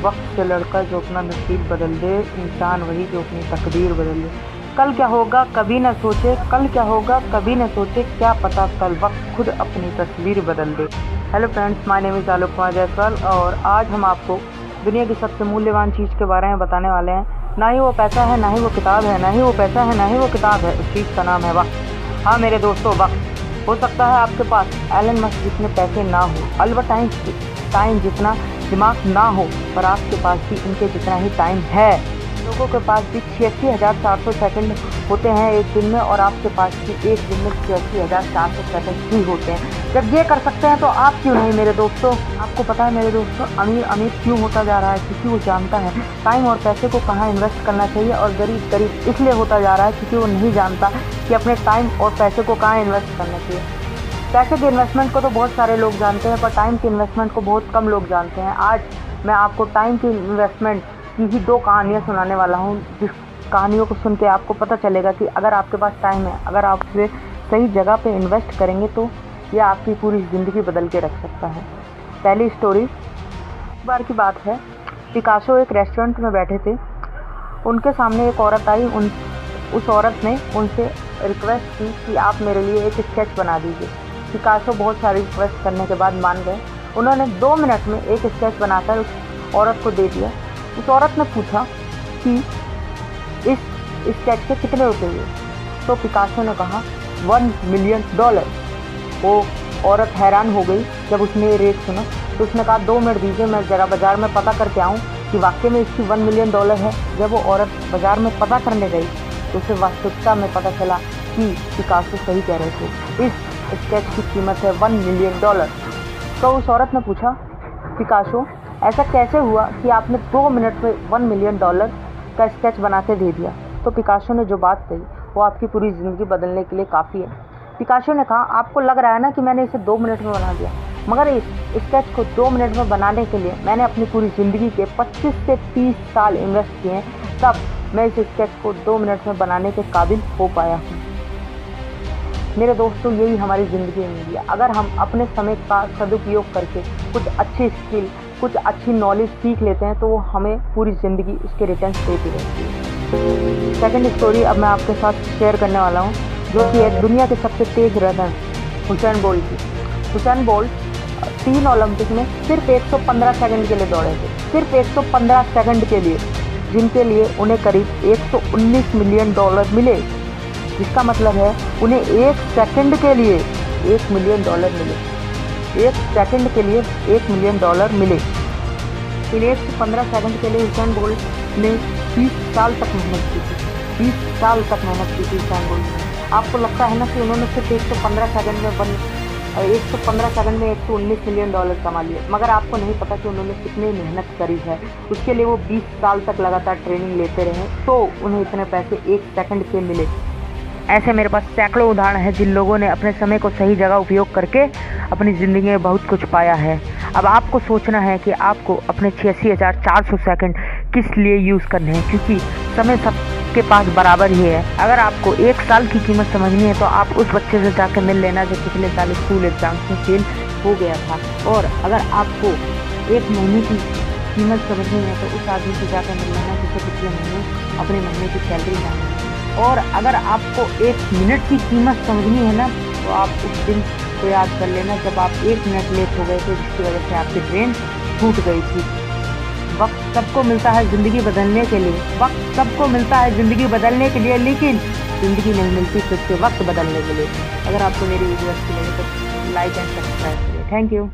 वक्त से लड़का जो अपना नसीब बदल दे, इंसान वही जो अपनी तकदीर बदल दे। कल क्या होगा कभी न सोचे, कल क्या होगा कभी न सोचे, क्या पता कल वक्त खुद अपनी तस्वीर बदल दे। Hello friends, my name is Alok Kumar Jaiswal और आज हम आपको दुनिया की सबसे मूल्यवान चीज़ के बारे में बताने वाले हैं। ना ही वो पैसा है, ना ही वो किताब है, ना ही वो पैसा है, ना ही वो किताब है, उस चीज़ का नाम है वक्त। हाँ मेरे दोस्तों, वक्त। हो सकता है आपके पास एलन मस्क जितने पैसे ना हो, अल्बर्ट आइंस्टाइन जितना दिमाग ना हो, पर आपके पास भी उनके जितना ही टाइम है। लोगों के पास भी 86,400 सेकंड होते हैं एक दिन में, और आपके पास भी एक दिन में 86,400 सेकंड ही होते हैं। जब ये कर सकते हैं तो आप क्यों नहीं मेरे दोस्तों। आपको पता है मेरे दोस्तों, अमीर अमीर क्यों होता जा रहा है? क्योंकि वो जानता है टाइम और पैसे को कहाँ इन्वेस्ट करना चाहिए, और गरीब गरीब इसलिए होता जा रहा है क्योंकि वो नहीं जानता कि अपने टाइम और पैसे को कहाँ इन्वेस्ट करना चाहिए। पैसे के इन्वेस्टमेंट को तो बहुत सारे लोग जानते हैं, पर टाइम के इन्वेस्टमेंट को बहुत कम लोग जानते हैं। आज मैं आपको टाइम की इन्वेस्टमेंट की ही 2 कहानियाँ सुनाने वाला हूँ, जिस कहानियों को सुन के आपको पता चलेगा कि अगर आपके पास टाइम है, अगर आप उसे सही जगह पे इन्वेस्ट करेंगे तो यह आपकी पूरी ज़िंदगी बदल के रख सकता है। पहली स्टोरी, एक बार की बात है, पिकासो एक रेस्टोरेंट में बैठे थे। उनके सामने एक औरत आई। उस औरत ने उनसे रिक्वेस्ट की कि आप मेरे लिए एक स्केच बना दीजिए। पिकासो बहुत सारी रिक्वेस्ट करने के बाद मान गए। उन्होंने 2 मिनट में एक स्केच बनाकर उस औरत को दे दिया। उस औरत ने पूछा कि इस स्केच के कितने रुपए हुए? तो पिकासो ने कहा $1 मिलियन। वो औरत हैरान हो गई जब उसने ये रेट सुना। तो उसने कहा 2 मिनट दीजिए, मैं ज़रा बाज़ार में पता करके आऊँ कि वाकई में इसकी $1 मिलियन है। जब वो औरत बाज़ार में पता करने गई तो उसे वास्तविकता में पता चला कि पिकासो सही कह रहे थे, इस स्केच की कीमत है $1 मिलियन। तो उस औरत ने पूछा, पिकासो ऐसा कैसे हुआ कि आपने 2 मिनट में $1 मिलियन का स्केच बना के दे दिया? तो पिकासो ने जो बात कही वो आपकी पूरी ज़िंदगी बदलने के लिए काफ़ी है। पिकासो ने कहा, आपको लग रहा है ना कि मैंने इसे 2 मिनट में बना दिया, मगर इस स्केच को 2 मिनट में बनाने के लिए मैंने अपनी पूरी ज़िंदगी के 25 से 30 साल इन्वेस्ट किए हैं, तब मैं इस स्केच को 2 मिनट में बनाने के काबिल हो पाया हूँ। मेरे दोस्तों, यही हमारी ज़िंदगी में मिली है। अगर हम अपने समय का सदुपयोग करके कुछ अच्छी स्किल, कुछ अच्छी नॉलेज सीख लेते हैं तो वो हमें पूरी ज़िंदगी उसके रिटर्न देती रहती है। सेकंड स्टोरी अब मैं आपके साथ शेयर करने वाला हूँ, जो कि है दुनिया के सबसे तेज़ रनर हुसैन बोल्ट की। हुसैन बोल्ट 3 ओलंपिक में सिर्फ 115 सेकंड के लिए दौड़े थे, सिर्फ 115 सेकंड के लिए, जिनके लिए उन्हें करीब $119 मिलियन मिले। जिसका मतलब है उन्हें 1 सेकंड के लिए $1 मिलियन मिले। 1 सेकंड के लिए $1 मिलियन मिले। इन 115 सेकंड के लिए हुसैन बोल्ट ने 30 साल तक मेहनत की थी। 30 साल तक मेहनत की थी हुसैन बोल्ट ने। आपको लगता है ना कि उन्होंने सिर्फ 115 सेकंड में 115 सेकंड में $119 मिलियन कमा लिए, मगर आपको नहीं पता कि उन्होंने कितनी मेहनत करी है। उसके लिए वो 20 साल तक लगातार ट्रेनिंग लेते रहे, तो उन्हें इतने पैसे 1 सेकंड के मिले। ऐसे मेरे पास सैकड़ों उदाहरण हैं जिन लोगों ने अपने समय को सही जगह उपयोग करके अपनी ज़िंदगी में बहुत कुछ पाया है। अब आपको सोचना है कि आपको अपने 86,400 सेकंड किस लिए यूज़ करने हैं, क्योंकि समय सबके पास बराबर ही है। अगर आपको 1 साल की कीमत समझनी है तो आप उस बच्चे से जाकर मिल लेना जो पिछले साल स्कूल एग्जाम्स में फेल हो गया था, और अगर आपको 1 महीने की कीमत समझनी है तो उस आदमी से जाकर मिल लेना जिसे पिछले महीने अपने महीने की सैलरी जाननी है, और अगर आपको 1 मिनट की कीमत समझनी है ना तो आप उस दिन को याद कर लेना जब आप 1 मिनट लेट हो गए थे, जिसकी वजह से आपकी ट्रेन छूट गई थी। वक्त सबको मिलता है ज़िंदगी बदलने के लिए, वक्त सबको मिलता है ज़िंदगी बदलने के लिए, लेकिन ज़िंदगी नहीं मिलती फिर से वक्त बदलने के लिए। अगर आपको मेरी वीडियो अच्छी लगे तो लाइक एंड सब्सक्राइब करिए। Thank you.